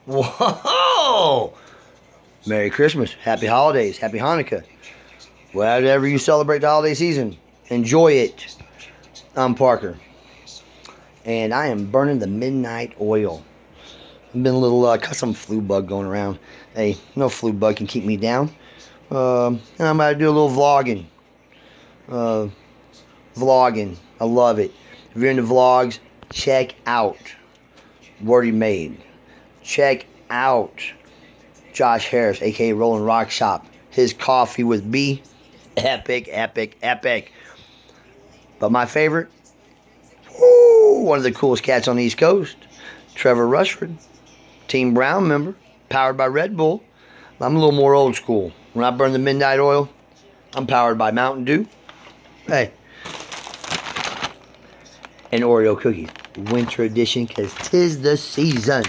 Whoa! Merry Christmas, Happy Holidays, Happy Hanukkah. Whatever you celebrate the holiday season, enjoy it. I'm Parker, and I am burning the midnight oil. I've been a little, got some flu bug going around. Hey, no flu bug can keep me down. And I'm about to do a little vlogging. Vlogging, I love it. If you're into vlogs, check out Wordy Made. Check out Josh Harris, aka Rolling Rock Shop. His coffee with B, epic, epic, epic. But my favorite, one of the coolest cats on the East Coast, Trevor Rushford, Team Brown member, powered by Red Bull. I'm a little more old school. When I burn the midnight oil, I'm powered by Mountain Dew. Hey, and Oreo cookies, winter edition, because 'tis the season,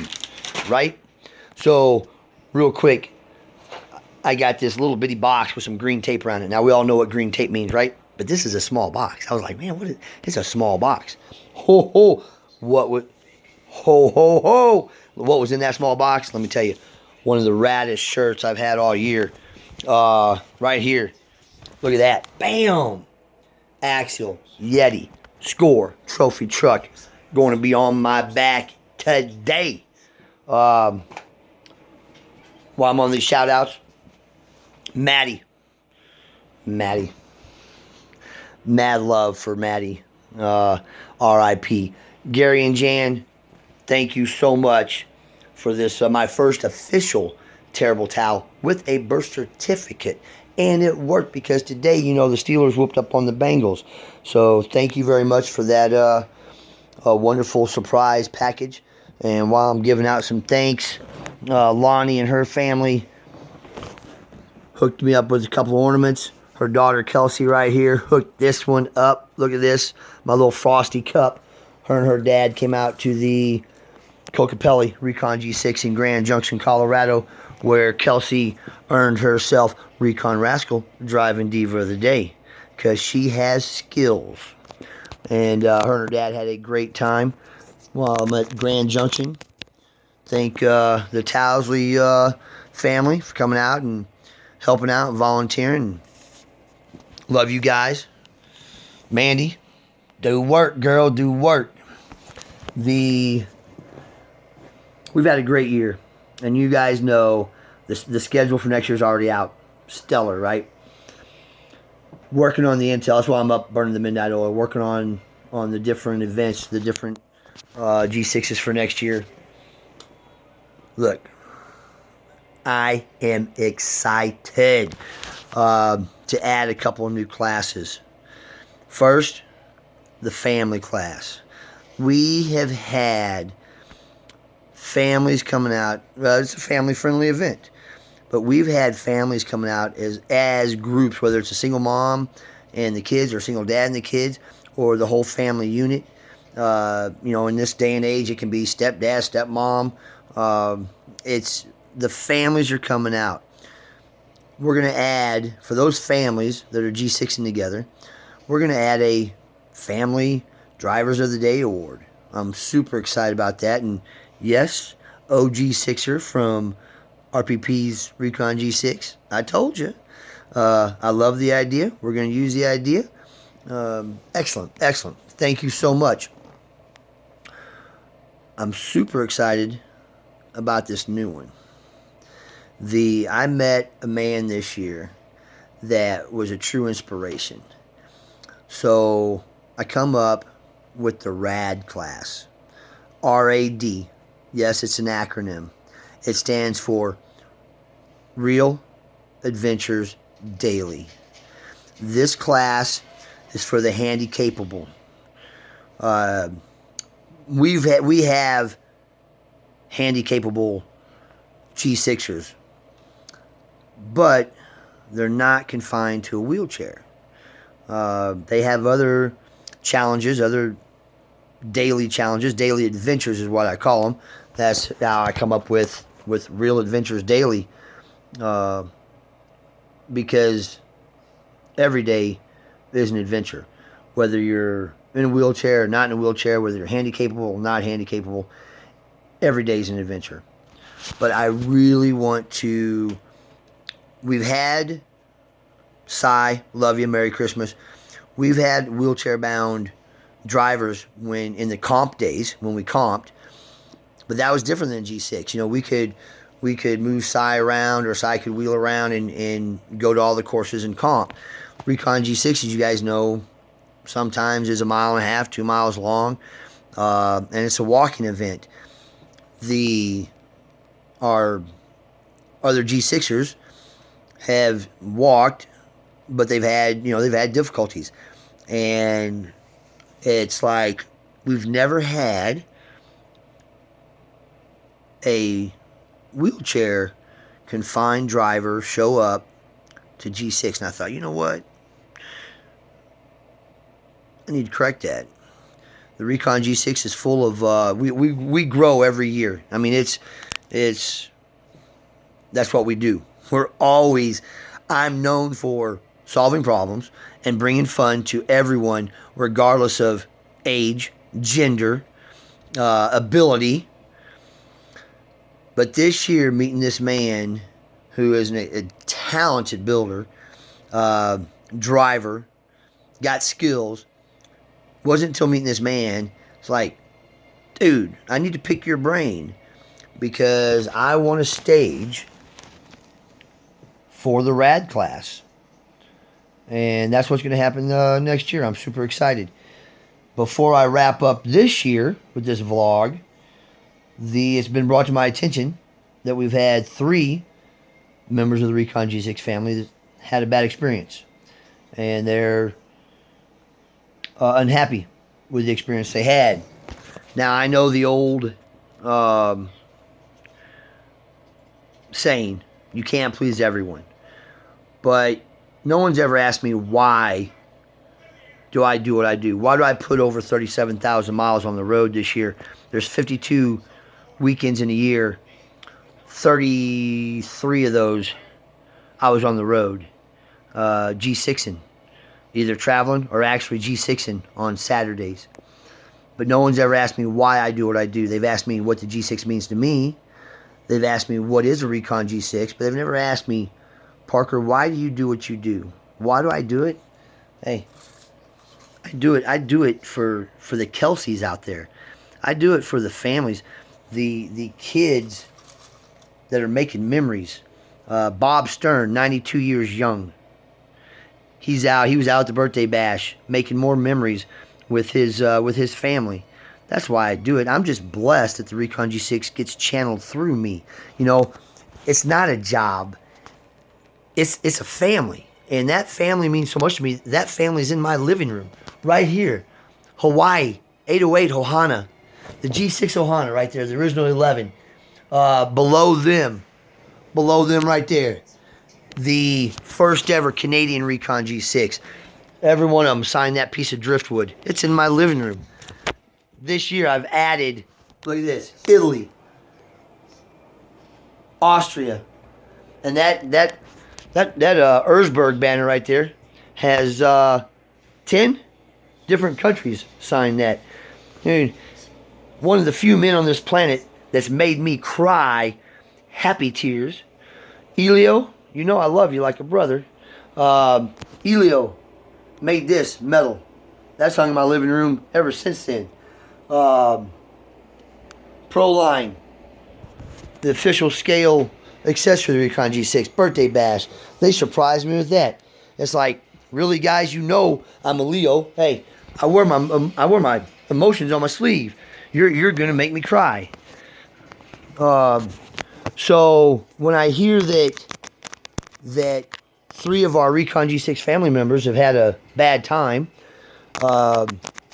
right? So, real quick, I got this little bitty box with some green tape around it. Now, we all know what green tape means, right? But this is a small box. I was like, man, it's a small box. Ho, ho, what was in that small box? Let me tell you, one of the raddest shirts I've had all year. Right here. Look at that. Bam! Axel, Yeti, Score, trophy truck. Going to be on my back today. While I'm on these shout outs, Maddie. Mad love for Maddie. R.I.P. Gary and Jan, thank you so much for this, my first official Terrible Towel with a birth certificate. And it worked because today, the Steelers whooped up on the Bengals. So thank you very much for that wonderful surprise package. And while I'm giving out some thanks, Lonnie and her family hooked me up with a couple of ornaments. Her daughter Kelsey right here hooked this one up. Look at this, my little frosty cup. Her and her dad came out to the Cocapelli Recon G6 in Grand Junction, Colorado, where Kelsey earned herself Recon Rascal Driving Diva of the Day because she has skills. And her and her dad had a great time while I'm at Grand Junction. Thank the Towsley family for coming out and helping out and volunteering. Love you guys. Mandy, do work, girl, do work. We've had a great year. And you guys know the schedule for next year is already out. Stellar, right? Working on the intel. That's why I'm up burning the midnight oil. Working on the different events, the different G6s for next year. Look, I am excited to add a couple of new classes. First, the family class. We have had families coming out. It's a family-friendly event, but we've had families coming out as groups, whether it's a single mom and the kids, or a single dad and the kids, or the whole family unit. In this day and age, it can be stepdad, stepmom. It's the families are coming out. We're going to add, for those families that are G6ing together, we're going to add a Family Drivers of the Day Award. I'm super excited about that. And yes, OG Sixer from RPP's Recon G6. I told you. I love the idea. We're going to use the idea. Excellent. Thank you so much. I'm super excited about this new one. I met a man this year that was a true inspiration. So I come up with the RAD class. R-A-D. Yes, it's an acronym. It stands for Real Adventures Daily. This class is for the handy capable. We have handy capable G6ers, but they're not confined to a wheelchair. They have other challenges, other daily challenges. Daily adventures is what I call them. That's how I come up with Real Adventures Daily, because every day is an adventure. Whether you're in a wheelchair or not in a wheelchair, whether you're handy capable or not handy capable, every day is an adventure. but I really want to. We've had Cy, love you, Merry Christmas. We've had wheelchair-bound drivers when in the comp days when we comped, but that was different than G6. You know, we could move Cy around, or Cy could wheel around and go to all the courses and comp. Recon G6, as you guys know, sometimes is 1.5 miles, 2 miles long, and it's a walking event. Our other G6ers have walked, but they've had difficulties, and it's like we've never had a wheelchair confined driver show up to G6, and I thought, you know what, I need to correct that. The Recon G6 is full of we grow every year. I mean, it's that's what we do. I'm known for solving problems and bringing fun to everyone, regardless of age, gender, ability. But this year, meeting this man who is a talented builder, driver, got skills, wasn't until meeting this man, it's like, dude, I need to pick your brain because I want a stage for the rad class. And that's what's going to happen next year. I'm super excited. Before I wrap up this year with this vlog, it's been brought to my attention that we've had 3 members of the Recon G6 family that had a bad experience. And they're unhappy with the experience they had. Now, I know the old saying, you can't please everyone. But no one's ever asked me, why do I do what I do? Why do I put over 37,000 miles on the road this year? There's 52 weekends in a year. 33 of those I was on the road, G6ing, either traveling or actually G6ing on Saturdays. But no one's ever asked me why I do what I do. They've asked me what the G6 means to me. They've asked me what is a Recon G6, but they've never asked me, Parker, why do you do what you do? Why do I do it? Hey, I do it for the Kelseys out there. I do it for the families, the kids that are making memories. Bob Stern, 92 years young. He was out at the birthday bash making more memories with his family. That's why I do it. I'm just blessed that the Recon G6 gets channeled through me. You know, it's not a job. It's a family. And that family means so much to me. That family's in my living room. Right here. Hawaii. 808 Ohana. The G6 Ohana right there. The original 11. Below them right there. The first ever Canadian Recon G6. Every one of them signed that piece of driftwood. It's in my living room. This year I've added, look at this, Italy, Austria, and that Erzberg banner right there has 10 different countries signed that. Dude, one of the few men on this planet that's made me cry happy tears. Elio, you know I love you like a brother. Elio made this metal. That's hung in my living room ever since then. Proline, the official scale accessory of the Recon G6 birthday bash. They surprised me with that. It's like, really, guys, you know I'm a Leo. Hey, I wear my emotions on my sleeve. You're gonna make me cry. So when I hear that 3 of our Recon G6 family members have had a bad time,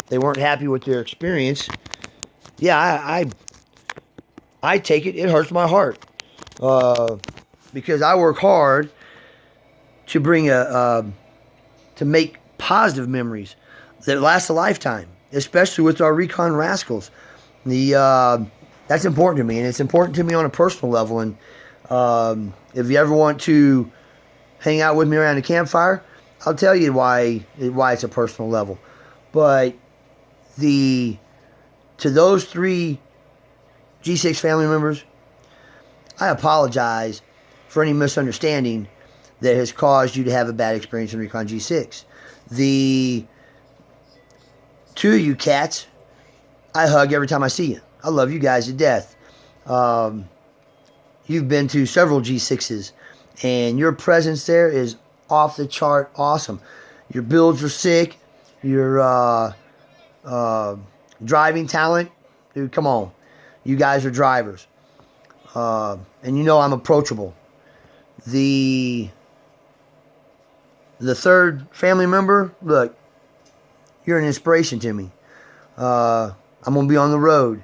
they weren't happy with their experience. Yeah, I take it. It hurts my heart. Because I work hard to bring to make positive memories that last a lifetime, especially with our Recon Rascals. That's important to me, and it's important to me on a personal level. And if you ever want to hang out with me around the campfire, I'll tell you why it's a personal level. But to those 3 G6 family members, I apologize for any misunderstanding that has caused you to have a bad experience in Recon G6. The two of you cats, I hug every time I see you. I love you guys to death. You've been to several G6s, and your presence there is off the chart awesome. Your builds are sick. Your driving talent, dude, come on. You guys are drivers. And you know I'm approachable. The third family member, look, you're an inspiration to me. I'm going to be on the road.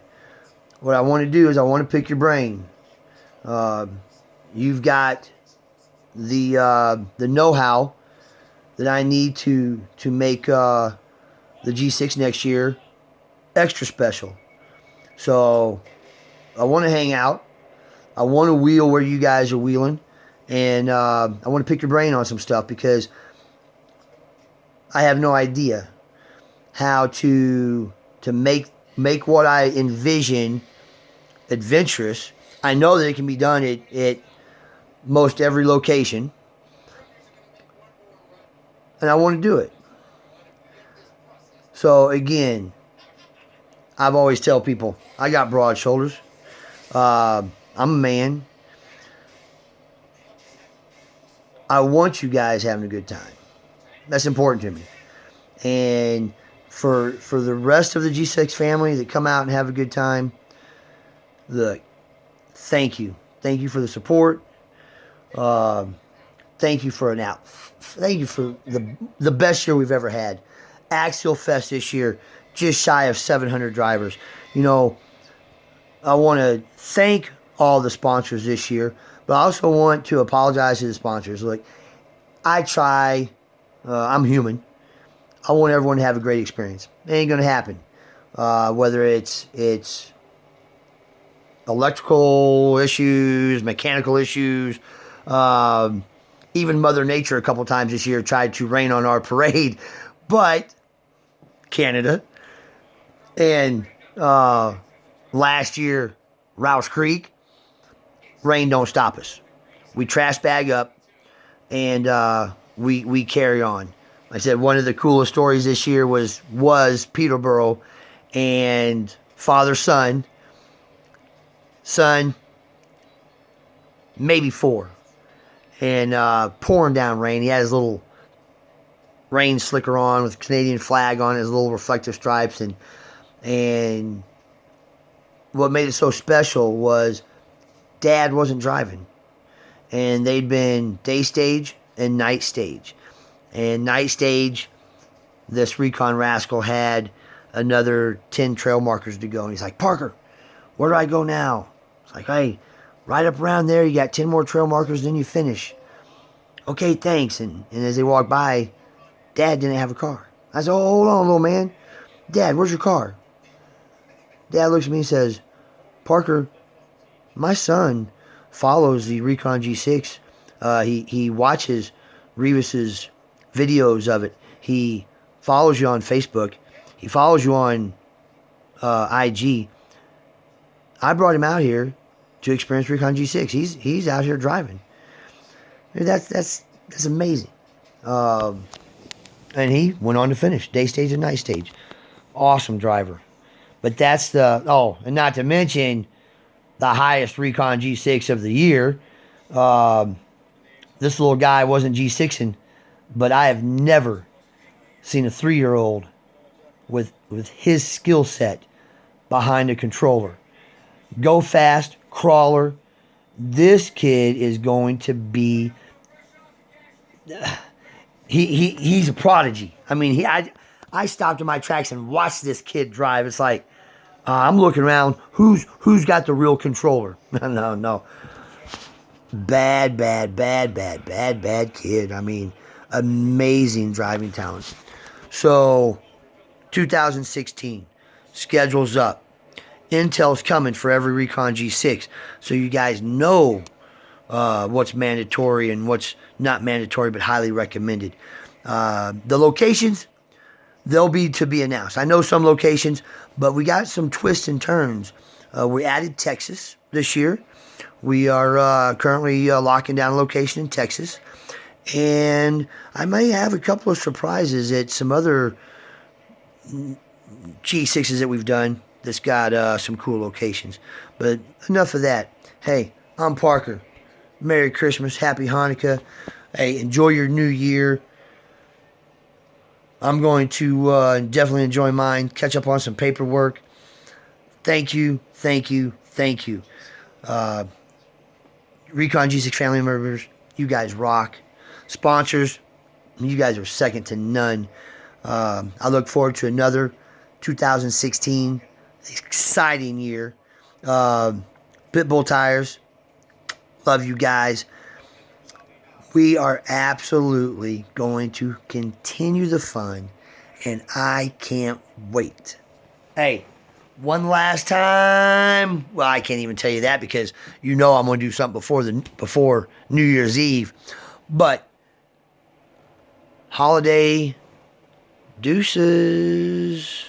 What I want to do is I want to pick your brain. You've got the know-how that I need to make the G6 next year extra special. So I want to hang out. I want to wheel where you guys are wheeling. And I want to pick your brain on some stuff because I have no idea how to make what I envision adventurous. I know that it can be done at most every location. And I want to do it. So again, I've always tell people, I got broad shoulders. I'm a man. I want you guys having a good time. That's important to me. And for the rest of the G6 family that come out and have a good time, look, thank you. Thank you for the support. Thank you for thank you for the best year we've ever had. Axial Fest this year, just shy of 700 drivers. You know, I want to thank all the sponsors this year, but I also want to apologize to the sponsors. Look, I try. I'm human. I want everyone to have a great experience. It ain't gonna happen. Whether it's electrical issues, mechanical issues, even Mother Nature a couple times this year tried to rain on our parade, but Canada and last year Rouse Creek, rain don't stop us. We trash bag up and we carry on. Like I said, one of the coolest stories this year was Peterborough and father-son, maybe 4, and pouring down rain. He had his little rain slicker on with Canadian flag on his little reflective stripes, and what made it so special was Dad wasn't driving, and they'd been day stage and night stage. And night stage, this Recon rascal had another 10 trail markers to go. And he's like, Parker, where do I go now? It's like, hey, right up around there, you got 10 more trail markers, then you finish. Okay, thanks. And as they walked by, Dad didn't have a car. I said, oh, hold on, little man. Dad, where's your car? Dad looks at me and says, Parker, my son follows the Recon G6. He watches Revis's videos of it. He follows you on Facebook. He follows you on IG. I brought him out here to experience Recon G6. He's out here driving. That's amazing. And he went on to finish day stage and night stage. Awesome driver. But that's and not to mention the highest Recon G6 of the year. This little guy wasn't G6ing, but I have never seen a 3-year-old with his skill set behind a controller go fast, crawler. This kid is going to be he's a prodigy. I mean, I stopped in my tracks and watched this kid drive. It's like I'm looking around. Who's got the real controller? No. Bad kid. I mean, amazing driving talent. So, 2016, schedule's up. Intel's coming for every Recon G6. So you guys know what's mandatory and what's not mandatory, but highly recommended. The locations, they'll be to be announced. I know some locations, but we got some twists and turns We added Texas this year. We are currently locking down a location in Texas. And I may have a couple of surprises at some other G6s that we've done that's got some cool locations. But enough of that. Hey, I'm Parker. Merry Christmas. Happy Hanukkah. Hey, enjoy your new year. I'm going to definitely enjoy mine. Catch up on some paperwork. Thank you, thank you, thank you. Recon G6 family members, you guys rock. Sponsors, you guys are second to none. I look forward to another 2016 exciting year. Pitbull Tires, love you guys. We are absolutely going to continue the fun, and I can't wait. Hey, one last time. Well, I can't even tell you that because you know I'm going to do something before New Year's Eve. But holiday deuces.